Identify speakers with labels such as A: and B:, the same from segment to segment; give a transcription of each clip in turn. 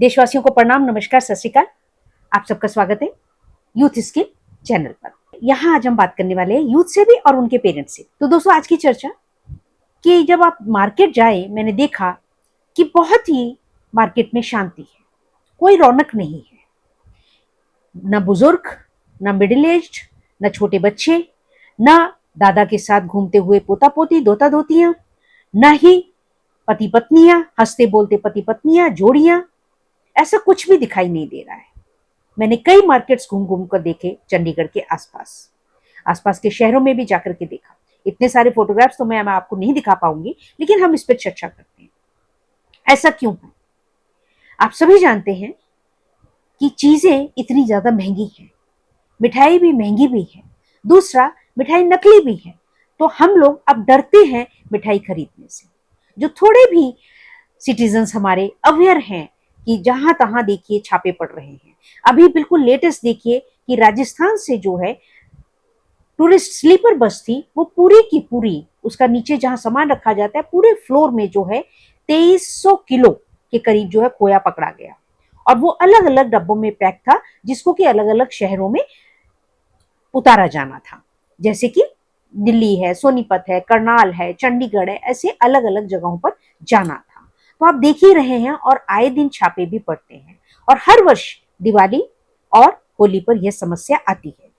A: देशवासियों को प्रणाम, नमस्कार, सत श्री अकाल। आप सबका स्वागत है यूथ स्किल चैनल पर। यहाँ आज हम बात करने वाले हैं यूथ से भी और उनके पेरेंट्स से। तो दोस्तों, आज की चर्चा कि जब आप मार्केट जाए, मैंने देखा कि बहुत ही मार्केट में शांति है, कोई रौनक नहीं है। न बुजुर्ग, न मिडिल एज्ड, न छोटे बच्चे, न दादा के साथ घूमते हुए पोता पोती, दोता दोतियां, न ही पति पत्नियां, हंसते बोलते पति पत्नियां, जोड़ियां, ऐसा कुछ भी दिखाई नहीं दे रहा है। मैंने कई मार्केट्स घूम घूम कर देखे चंडीगढ़ के आसपास के शहरों में भी जाकर के देखा। इतने सारे फोटोग्राफ्स तो मैं आपको नहीं दिखा पाऊंगी, लेकिन हम इस पर चर्चा करते हैं। ऐसा क्यों है? आप सभी जानते हैं कि चीजें इतनी ज्यादा महंगी हैं, मिठाई भी महंगी भी है, दूसरा मिठाई नकली भी है। तो हम लोग अब डरते हैं मिठाई खरीदने से। जो थोड़े भी सिटीजन्स हमारे अवेयर हैं कि जहां तहां देखिए छापे पड़ रहे हैं। अभी बिल्कुल लेटेस्ट देखिए कि राजस्थान से जो है टूरिस्ट स्लीपर बस थी, वो पूरी की पूरी, उसका नीचे जहां सामान रखा जाता है पूरे फ्लोर में जो है 2300 किलो के करीब जो है खोया पकड़ा गया। और वो अलग अलग डब्बों में पैक था, जिसको कि अलग अलग शहरों में उतारा जाना था, जैसे कि दिल्ली है, सोनीपत है, करनाल है, चंडीगढ़ है, ऐसे अलग अलग जगहों पर जाना था। तो आप देख ही रहे हैं, और आए दिन छापे भी पड़ते हैं। और हर वर्ष दिवाली और होली पर यह समस्या आती है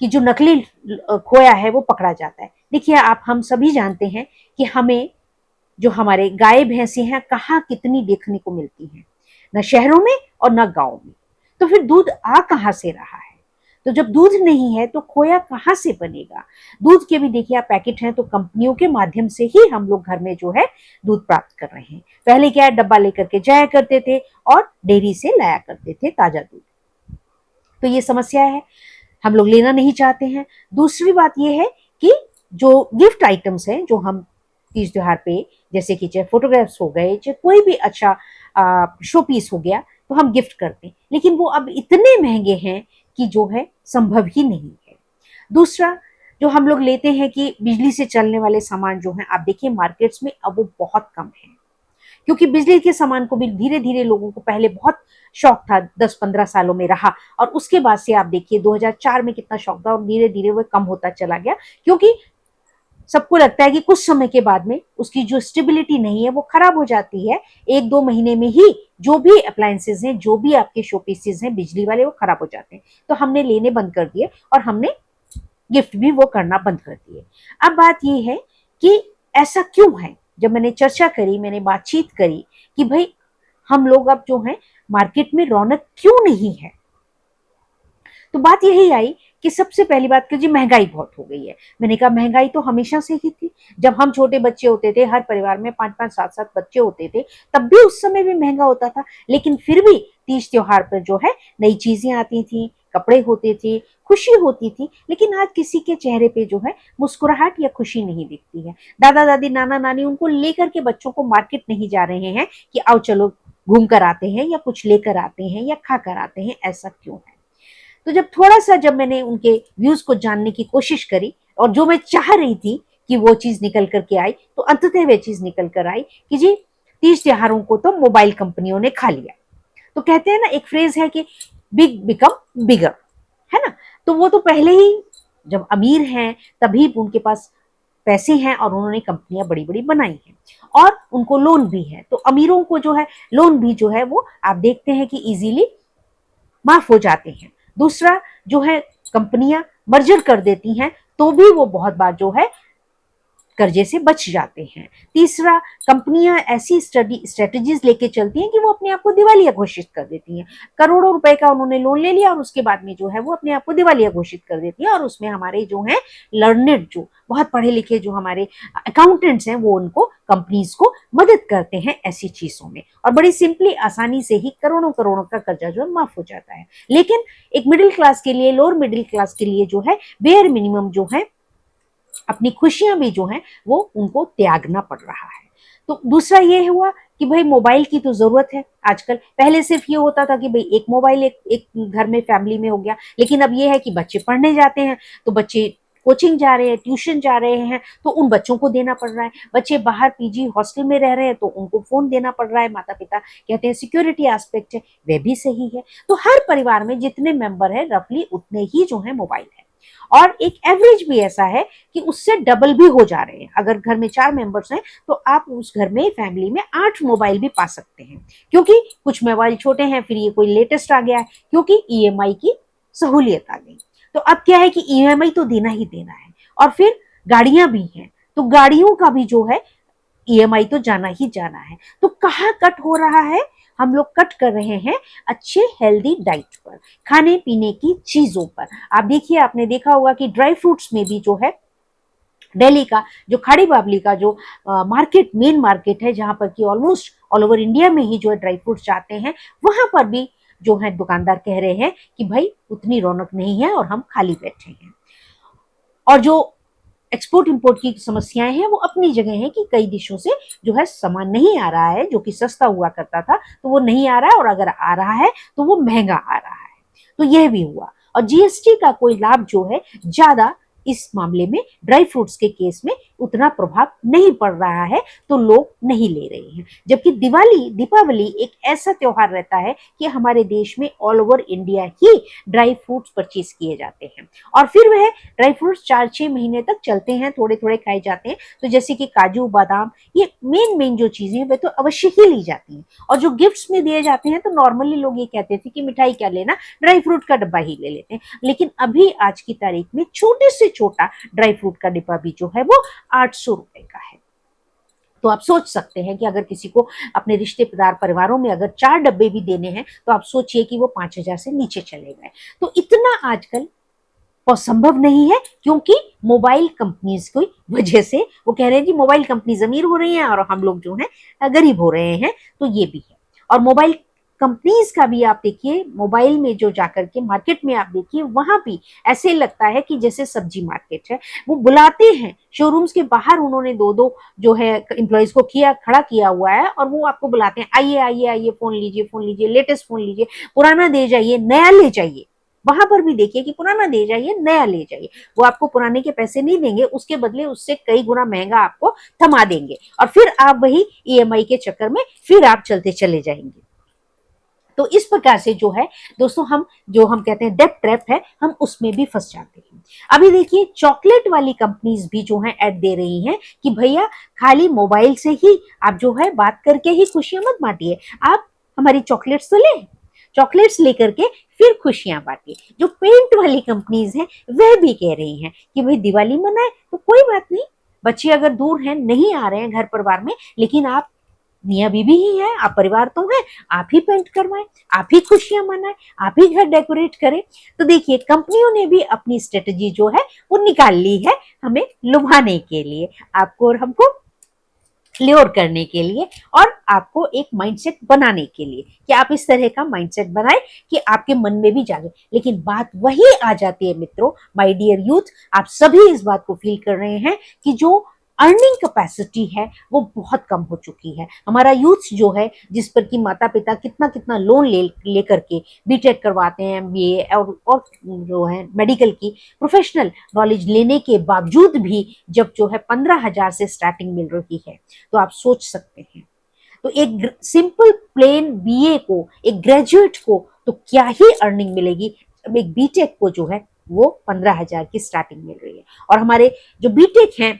A: कि जो नकली खोया है वो पकड़ा जाता है। देखिए, हम सभी जानते हैं कि हमें जो हमारे गाय भैंसे हैं कहाँ कितनी देखने को मिलती हैं, न शहरों में और न गाँव में। तो फिर दूध आ कहाँ से रहा है? तो जब दूध नहीं है तो खोया कहाँ से बनेगा? दूध के भी देखिए आप पैकेट हैं तो कंपनियों के माध्यम से ही हम लोग घर में जो है दूध प्राप्त कर रहे हैं। पहले क्या है, डब्बा लेकर के जाया करते थे और डेयरी से लाया करते थे ताजा दूध। तो ये समस्या है, हम लोग लेना नहीं चाहते हैं। दूसरी बात ये है कि जो गिफ्ट आइटम्स हैं जो हम तीज त्योहार पे, जैसे कि चाहे फोटोग्राफ्स हो गए, चाहे कोई भी अच्छा शो पीस हो गया, तो हम गिफ्ट करते हैं, लेकिन वो अब इतने महंगे हैं कि जो है संभव ही नहीं है। दूसरा, जो हम लोग लेते हैं कि बिजली से चलने वाले सामान जो हैं, आप देखिए मार्केट्स में अब वो बहुत कम है, क्योंकि बिजली के सामान को भी धीरे धीरे लोगों को पहले बहुत शौक था, 10-15 सालों में रहा, और उसके बाद से आप देखिए 2004 में कितना शौक था और धीरे धीरे वो कम होता चला गया, क्योंकि सबको लगता है कि कुछ समय के बाद में उसकी जो स्टेबिलिटी नहीं है वो खराब हो जाती है। 1-2 महीने में ही जो भी अप्लायंसेज हैं, जो भी आपके शो पीसेज हैं बिजली वाले, वो खराब हो जाते हैं। तो हमने लेने बंद कर दिए और हमने गिफ्ट भी वो करना बंद कर दिए। अब बात ये है कि ऐसा क्यों है? जब मैंने चर्चा करी, मैंने बातचीत करी कि भाई हम लोग अब जो है मार्केट में रौनक क्यों नहीं है, तो बात यही आई कि सबसे पहली बात कि जी महंगाई बहुत हो गई है। मैंने कहा महंगाई तो हमेशा से ही थी। जब हम छोटे बच्चे होते थे, हर परिवार में 5-5, 7-7 बच्चे होते थे, तब भी उस समय भी महंगा होता था, लेकिन फिर भी तीज त्योहार पर जो है नई चीजें आती थी, कपड़े होते थे, खुशी होती थी। लेकिन आज किसी के चेहरे पे जो है मुस्कुराहट या खुशी नहीं दिखती है। दादा दादी, नाना नानी उनको लेकर के बच्चों को मार्केट नहीं जा रहे हैं कि आओ चलो घूम कर आते हैं या कुछ लेकर आते हैं या खा कर आते हैं। ऐसा क्यों है? तो जब मैंने उनके व्यूज को जानने की कोशिश करी, और जो मैं चाह रही थी कि वो चीज निकल करके आई, तो अंततः वह चीज निकल कर आई कि जी तीज त्योहारों को तो मोबाइल कंपनियों ने खा लिया। तो कहते हैं ना, एक फ्रेज है कि बिग बिकम बिगर, है ना? तो वो तो पहले ही जब अमीर हैं तभी उनके पास पैसे हैं और उन्होंने कंपनियां बड़ी बड़ी बनाई हैं, और उनको लोन भी है। तो अमीरों को जो है लोन भी जो है वो आप देखते हैं कि इजीली माफ हो जाते हैं। दूसरा जो है, कंपनियां मर्जर कर देती हैं तो भी वो बहुत बार जो है कर्जे से बच जाते हैं। तीसरा, कंपनियां ऐसी स्ट्रेटजीज लेके चलती हैं कि वो अपने आप को दिवालिया घोषित कर देती हैं। करोड़ों रुपए का उन्होंने लोन ले लिया और उसके बाद में जो है वो अपने आप को दिवालिया घोषित कर देती है, और उसमें हमारे जो है लर्नेड, जो बहुत पढ़े लिखे जो हमारे अकाउंटेंट्स हैं, वो उनको कंपनीज को मदद करते हैं ऐसी चीजों में, और बड़ी सिंपली आसानी से ही करोड़ों करोड़ों का कर्जा जो है माफ हो जाता है। लेकिन एक मिडिल क्लास के लिए, लोअर मिडिल क्लास के लिए जो है बेयर मिनिमम जो है अपनी खुशियां भी जो हैं वो उनको त्यागना पड़ रहा है। तो दूसरा ये हुआ कि भाई मोबाइल की तो जरूरत है आजकल। पहले सिर्फ ये होता था कि भाई एक मोबाइल एक घर में फैमिली में हो गया, लेकिन अब ये है कि बच्चे पढ़ने जाते हैं तो बच्चे कोचिंग जा रहे हैं, ट्यूशन जा रहे हैं, तो उन बच्चों को देना पड़ रहा है। बच्चे बाहर पीजी हॉस्टल में रह रहे हैं तो उनको फोन देना पड़ रहा है। माता पिता कहते हैं सिक्योरिटी एस्पेक्ट है, वह भी सही है। तो हर परिवार में जितने मेंबर है रफली उतने ही जो है मोबाइल है। और एक एवरेज भी ऐसा है कि उससे डबल भी हो जा रहे हैं। अगर घर में 4 मेंबर्स हैं तो आप उस घर में फैमिली में 8 मोबाइल भी पा सकते हैं, क्योंकि कुछ मोबाइल छोटे हैं, फिर ये कोई लेटेस्ट आ गया है, क्योंकि ईएमआई की सहूलियत आ गई। तो अब क्या है कि ईएमआई तो देना ही देना है। और फिर गाड़ियां भी हैं, तो गाड़ियों का भी जो है ईएमआई तो जाना ही जाना है। तो कहाँ कट हो रहा है? हम लोग कट कर रहे हैं अच्छे हेल्दी डाइट पर, खाने पीने की चीजों पर। आप देखिए, आपने देखा होगा कि ड्राई फ्रूट्स में भी जो है दिल्ली का जो खाड़ी बावली का जो मार्केट, मेन मार्केट है, जहां पर कि ऑलमोस्ट ऑल ओवर इंडिया में ही जो है ड्राई फ्रूट्स जाते हैं, वहां पर भी जो है दुकानदार कह रहे हैं कि भाई उतनी रौनक नहीं है और हम खाली बैठे हैं। और जो एक्सपोर्ट इंपोर्ट की समस्याएं हैं वो अपनी जगह है कि कई देशों से जो है सामान नहीं आ रहा है, जो कि सस्ता हुआ करता था तो वो नहीं आ रहा है, और अगर आ रहा है तो वो महंगा आ रहा है। तो यह भी हुआ। और जीएसटी का कोई लाभ जो है ज्यादा इस मामले में ड्राई फ्रूट्स के केस में उतना प्रभाव नहीं पड़ रहा है, तो लोग नहीं ले रहे हैं। जबकि दीपावली एक ऐसा त्योहार रहता है कि हमारे देश में ऑल ओवर इंडिया ही ड्राई फ्रूट्स परचेज किए जाते हैं, और फिर वह ड्राई फ्रूट्स 4-6 महीने तक चलते हैं, थोड़े थोड़े खाए जाते हैं। तो जैसे कि काजू बादाम, ये मेन जो चीजें वे तो अवश्य ही ली जाती हैं। और जो गिफ्ट्स में दिए जाते हैं तो नॉर्मली लोग ये कहते थे कि मिठाई क्या लेना, ड्राई फ्रूट का डब्बा ही ले लेते हैं। लेकिन अभी आज की तारीख में छोटे से छोटा ड्राई फ्रूट का डिब्बा भी जो है वो 800 रुपए का है। तो आप सोच सकते हैं कि अगर किसी को अपने रिश्तेदार परिवारों में अगर 4 डब्बे भी देने हैं तो आप सोचिए कि वो 5,000 से नीचे चले गए। तो इतना आजकल संभव नहीं है, क्योंकि मोबाइल कंपनीज की वजह से वो कह रहे हैं कि मोबाइल कंपनीज अमीर हो रही हैं और हम लोग जो हैं गरीब हो रहे हैं। तो ये भी है। और मोबाइल कंपनीज का भी आप देखिए, मोबाइल में जो जाकर के मार्केट में आप देखिए, वहां भी ऐसे लगता है कि जैसे सब्जी मार्केट है। वो बुलाते हैं शोरूम्स के बाहर, उन्होंने दो जो है एम्प्लॉयज को खड़ा किया हुआ है, और वो आपको बुलाते हैं, आइए आइए आइए, फोन लीजिए, लेटेस्ट फोन लीजिए, पुराना दे जाइए, नया ले जाइए। वहां पर भी देखिए कि पुराना दे जाइए, नया ले जाइए। वो आपको पुराने के पैसे नहीं देंगे, उसके बदले उससे कई गुना महंगा आपको थमा देंगे, और फिर आप वही ईएमआई के चक्कर में फिर आप चलते चले जाएंगे। तो इस प्रकार से जो है दोस्तों, हम कहते हैं डेब्ट ट्रैप है, हम उसमें भी फंस जाते हैं। अभी देखिए, चॉकलेट वाली कंपनीज भी जो है ऐड दे रही हैं कि भैया खाली मोबाइल से ही आप जो है बात करके ही खुशियां मत बांटिए, आप हमारी चॉकलेट्स तो लें, चॉकलेट्स लेकर के फिर खुशियां बांटिए। जो पेंट वाली कंपनीज हैं वह भी कह रही हैं कि भाई दिवाली मनाए तो कोई बात नहीं, बच्चे अगर दूर हैं, नहीं आ रहे हैं घर परिवार में, लेकिन आप मियाँ बीबी ही है, आप परिवार तो है, आप ही पेंट करवाएं, आप ही खुशियां मनाएं, आप ही घर डेकोरेट करें। तो देखिए, कंपनियों ने भी अपनी स्ट्रेटजी जो है वो निकाल ली है, हमें लुभाने के लिए, आपको और हमको क्लियर करने के लिए, और आपको एक माइंडसेट बनाने के लिए कि आप इस तरह का माइंडसेट बनाएं कि आपके मन में भी जागे। लेकिन बात वही आ जाती है मित्रों, माय डियर यूथ, आप सभी इस बात को फील कर रहे हैं कि जो अर्निंग कैपेसिटी है वो बहुत कम हो चुकी है। हमारा यूथ जो है, जिस पर कि माता पिता कितना कितना लोन लेकर के बीटेक करवाते हैं, एमबीए और जो है मेडिकल की प्रोफेशनल नॉलेज लेने के बावजूद भी जब जो है 15,000 से स्टार्टिंग मिल रही है, तो आप सोच सकते हैं। तो एक सिंपल प्लेन बीए को, एक ग्रेजुएट को तो क्या ही अर्निंग मिलेगी, अब एक बीटेक को जो है वो 15,000 की स्टार्टिंग मिल रही है। और हमारे जो बीटेक हैं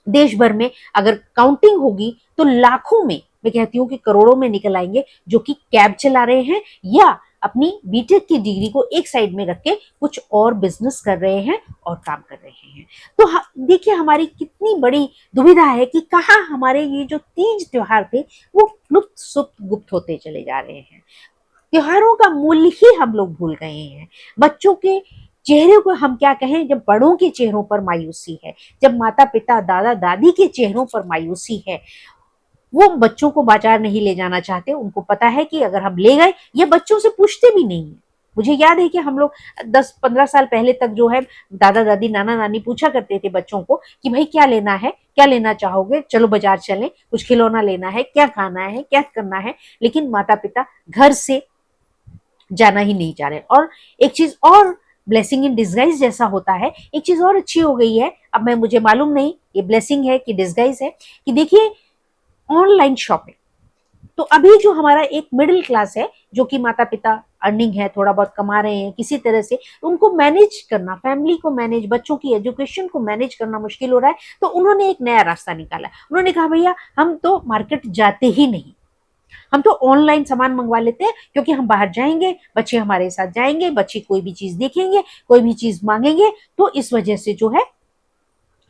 A: देश भर में अगर काउंटिंग होगी तो लाखों में, मैं कहती हूँ कि करोड़ों में निकल आएंगे, जो कि कैब चला रहे हैं या अपनी बीटेक की डिग्री को एक साइड में रख के कुछ और बिजनेस कर रहे हैं और काम कर रहे हैं। तो देखिए, हमारी कितनी बड़ी दुविधा है कि कहाँ हमारे ये जो तीज त्योहार थे वो लुप्त सुप्त गुप्त होते चले जा रहे हैं। त्योहारों का मूल्य ही हम लोग भूल गए हैं। बच्चों के चेहरे को हम क्या कहें, जब बड़ों के चेहरों पर मायूसी है, जब माता पिता दादा दादी के चेहरों पर मायूसी है, वो बच्चों को बाजार नहीं ले जाना चाहते। उनको पता है कि अगर हम ले गए, ये बच्चों से पूछते भी नहीं है। मुझे याद है कि हम लोग 10-15 साल पहले तक जो है दादा दादी नाना नानी पूछा करते थे बच्चों को कि भाई क्या लेना है, क्या लेना चाहोगे, चलो बाजार चलें, कुछ खिलौना लेना है, क्या खाना है, क्या करना है। लेकिन माता पिता घर से जाना ही नहीं चाह रहे। और एक चीज और ब्लेसिंग इन डिस्गाइज जैसा होता है। एक चीज और अच्छी हो गई है, अब मैं मुझे मालूम नहीं ये ब्लेसिंग है कि डिस्गाइज है, कि देखिए ऑनलाइन शॉपिंग। तो अभी जो हमारा एक मिडिल क्लास है, जो कि माता पिता अर्निंग है, थोड़ा बहुत कमा रहे हैं किसी तरह से, उनको मैनेज करना, फैमिली को मैनेज, बच्चों की एजुकेशन को मैनेज करना मुश्किल हो रहा है। तो उन्होंने एक नया रास्ता निकाला। उन्होंने कहा भैया हम तो मार्केट जाते ही नहीं, हम तो ऑनलाइन सामान मंगवा लेते हैं, क्योंकि हम बाहर जाएंगे, बच्चे हमारे साथ जाएंगे, बच्चे कोई भी चीज देखेंगे, कोई भी चीज मांगेंगे, तो इस वजह से जो है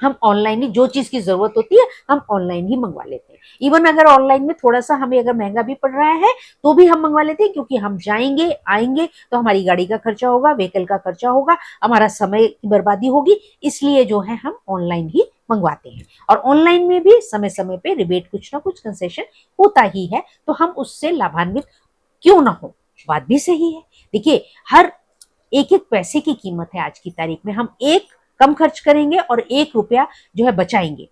A: हम ऑनलाइन ही जो चीज की जरूरत होती है हम ऑनलाइन ही मंगवा लेते हैं। इवन अगर ऑनलाइन में थोड़ा सा हमें अगर महंगा भी पड़ रहा है तो भी हम मंगवा लेते हैं, क्योंकि हम जाएंगे आएंगे तो हमारी गाड़ी का खर्चा होगा, व्हीकल का खर्चा होगा, हमारा समय की बर्बादी होगी, इसलिए जो है हम ऑनलाइन ही मंगवाते हैं। और ऑनलाइन में भी समय समय पे रिबेट, कुछ ना कुछ कंसेशन होता ही है, तो हम उससे लाभान्वित क्यों ना हो। बात भी सही है। देखिए हर एक एक पैसे की कीमत है आज की तारीख में। हम एक कम खर्च करेंगे और 1 रुपया जो है बचाएंगे,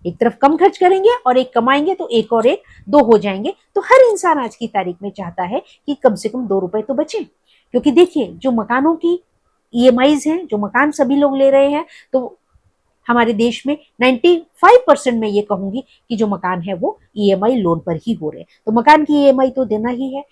A: एक तरफ कम खर्च करेंगे और एक कमाएंगे, तो एक और एक 2 हो जाएंगे। तो हर इंसान आज की तारीख में चाहता है कि कम से कम 2 रुपए तो बचे, क्योंकि देखिए जो मकानों की ईएमआईज हैं, जो मकान सभी लोग ले रहे हैं, तो हमारे देश में 95% में ये कहूंगी कि जो मकान है वो ईएमआई लोन पर ही हो रहे हैं। तो मकान की ईएमआई तो देना ही है,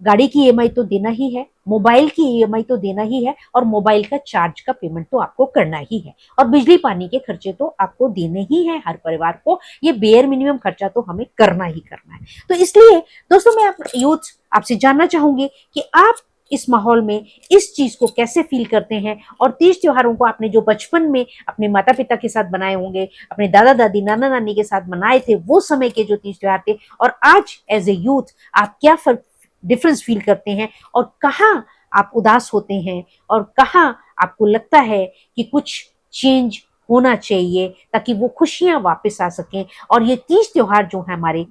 A: गाड़ी की ईएमआई तो देना ही है, मोबाइल की ईएमआई तो देना ही है, और मोबाइल का चार्ज का पेमेंट तो आपको करना ही है, और बिजली पानी के खर्चे तो आपको देने ही है हर परिवार को। ये बेयर मिनिमम खर्चा तो हमें करना ही करना है। तो इसलिए दोस्तों मैं यूथ आपसे जानना चाहूंगी कि आप इस माहौल में इस चीज को कैसे फील करते हैं, और तीज त्योहारों को आपने जो बचपन में अपने माता पिता के साथ बनाए होंगे, अपने दादा दादी नाना नानी के साथ मनाए थे, वो समय के जो तीज त्योहार थे, और आज एज ए यूथ आप क्या फर्क डिफरेंस फील करते हैं, और कहाँ आप उदास होते हैं, और कहाँ आपको लगता है कि कुछ चेंज होना चाहिए ताकि वो खुशियां वापस आ सकें, और ये तीज त्योहार जो है हमारे,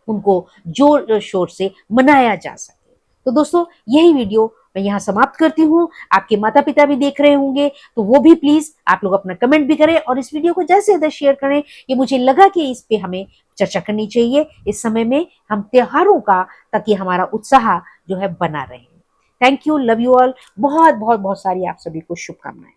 A: उनको जोर शोर से मनाया जा सके। तो दोस्तों यही वीडियो मैं यहाँ समाप्त करती हूँ। आपके माता पिता भी देख रहे होंगे, तो वो भी प्लीज आप लोग अपना कमेंट भी करें, और इस वीडियो को ज्यादा से ज्यादा शेयर करें। ये मुझे लगा कि इस पे हमें चर्चा करनी चाहिए इस समय में हम त्योहारों का, ताकि हमारा उत्साह जो है बना रहे। Thank you, love you all. बहुत बहुत बहुत सारी आप सभी को शुभकामनाएं।